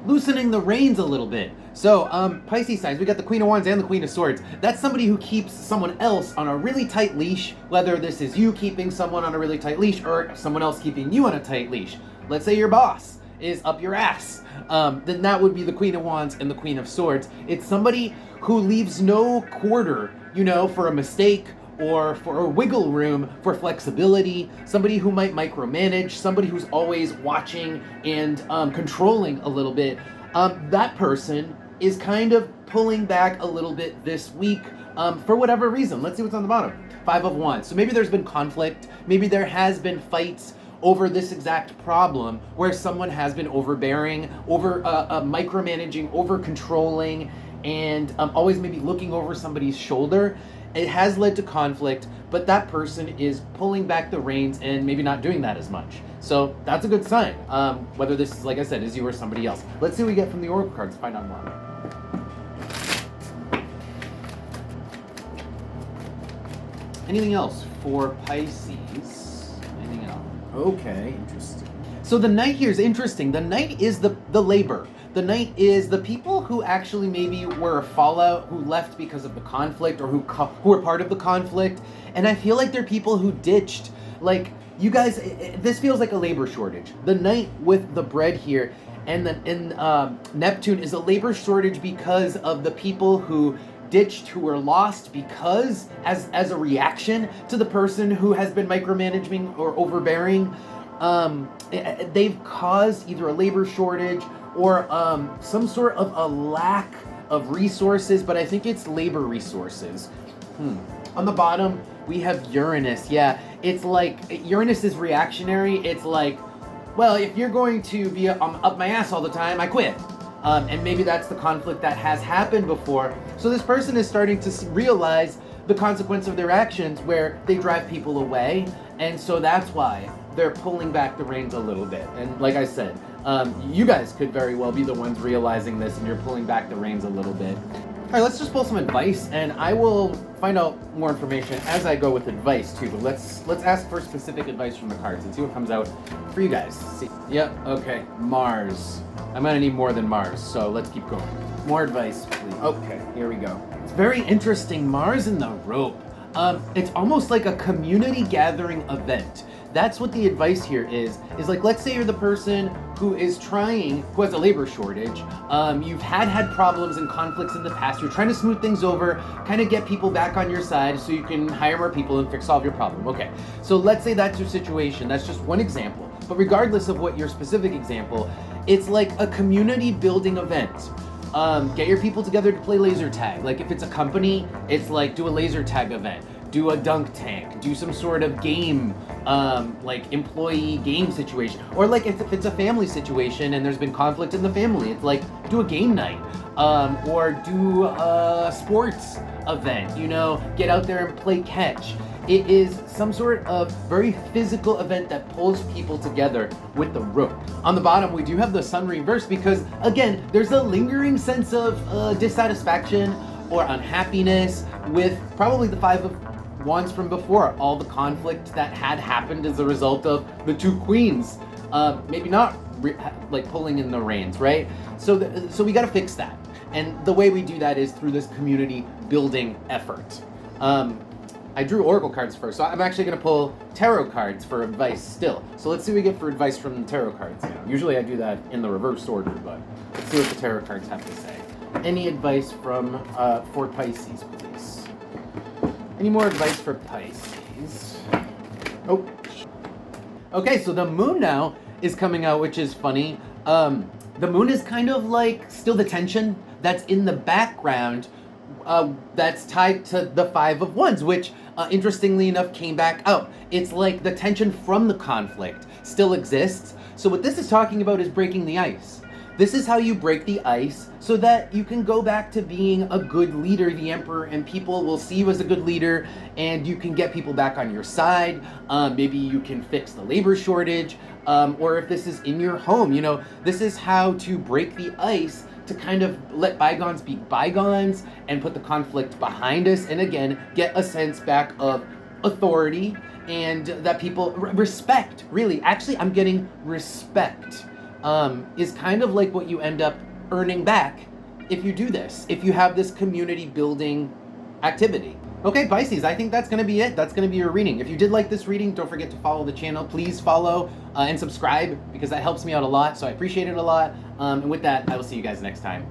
loosening the reins a little bit. So, Pisces signs, we got the Queen of Wands and the Queen of Swords. That's somebody who keeps someone else on a really tight leash, whether this is you keeping someone on a really tight leash or someone else keeping you on a tight leash. Let's say your boss is up your ass. Then that would be the Queen of Wands and the Queen of Swords. It's somebody who leaves no quarter, for a mistake or for a wiggle room for flexibility, somebody who might micromanage, somebody who's always watching and controlling a little bit. That person is kind of pulling back a little bit this week for whatever reason. Let's see what's on the bottom. 5 of Wands. So maybe there's been conflict. Maybe there has been fights over this exact problem where someone has been overbearing, micromanaging, over controlling, and always maybe looking over somebody's shoulder. It has led to conflict, but that person is pulling back the reins and maybe not doing that as much. So that's a good sign. Whether this, like I said, is you or somebody else. Let's see what we get from the Oracle cards to find out more. Anything else for Pisces? Anything else? Okay, interesting. So the Knight here is interesting. The Knight is the labor. The Knight is the people who actually maybe were a fallout, who left because of the conflict, or who were part of the conflict. And I feel like they're people who ditched. Like, you guys, this feels like a labor shortage. The Knight with the bread here and Neptune is a labor shortage because of the people who ditched, who were lost because as a reaction to the person who has been micromanaging or overbearing. They've caused either a labor shortage or some sort of a lack of resources, but I think it's labor resources. On the bottom, we have Uranus. Yeah, it's like Uranus is reactionary. It's like, well, if you're going to be up my ass all the time, I quit. And maybe that's the conflict that has happened before. So this person is starting to realize the consequence of their actions where they drive people away. And so that's why they're pulling back the reins a little bit. And like I said, you guys could very well be the ones realizing this and you're pulling back the reins a little bit. All right, let's just pull some advice, and I will find out more information as I go with advice too. But let's ask for specific advice from the cards and see what comes out for you guys. See. Yep. Okay. Mars. I'm gonna need more than Mars, so let's keep going. More advice, please. Okay. Here we go. It's very interesting. Mars in the rope. It's almost like a community gathering event. That's what the advice here is like, let's say you're the person who has a labor shortage. You've had problems and conflicts in the past. You're trying to smooth things over, kind of get people back on your side so you can hire more people and solve your problem. Okay, so let's say that's your situation. That's just one example. But regardless of what your specific example, it's like a community building event. Get your people together to play laser tag. Like if it's a company, it's like do a laser tag event. Do a dunk tank, do some sort of game, like employee game situation. Or like if it's a family situation and there's been conflict in the family, it's like do a game night, or do a sports event, get out there and play catch. It is some sort of very physical event that pulls people together with the rope. On the bottom, we do have the Sun reversed because, again, there's a lingering sense of dissatisfaction or unhappiness with probably the 5 of Wands from before, all the conflict that had happened as a result of the 2 queens, maybe not like pulling in the reins, right? So we got to fix that, and the way we do that is through this community building effort. I drew oracle cards first, so I'm actually going to pull tarot cards for advice still. So let's see what we get for advice from the tarot cards. Usually I do that in the reverse order, but let's see what the tarot cards have to say. Any advice for Pisces, please? Any more advice for Pisces? Oh. Okay, so the moon now is coming out, which is funny. The moon is kind of like still the tension that's in the background that's tied to the 5 of Wands, which interestingly enough came back out. It's like the tension from the conflict still exists. So what this is talking about is breaking the ice. This is how you break the ice so that you can go back to being a good leader, the Emperor, and people will see you as a good leader and you can get people back on your side. Maybe you can fix the labor shortage, or if this is in your home, this is how to break the ice to kind of let bygones be bygones and put the conflict behind us, and again, get a sense back of authority and that people respect, really. Actually, I'm getting respect is kind of like what you end up earning back if you do this, if you have this community building activity. Okay, Pisces, I think that's going to be it. That's going to be your reading. If you did like this reading, don't forget to follow the channel. Please follow and subscribe because that helps me out a lot, so I appreciate it a lot. And with that, I will see you guys next time.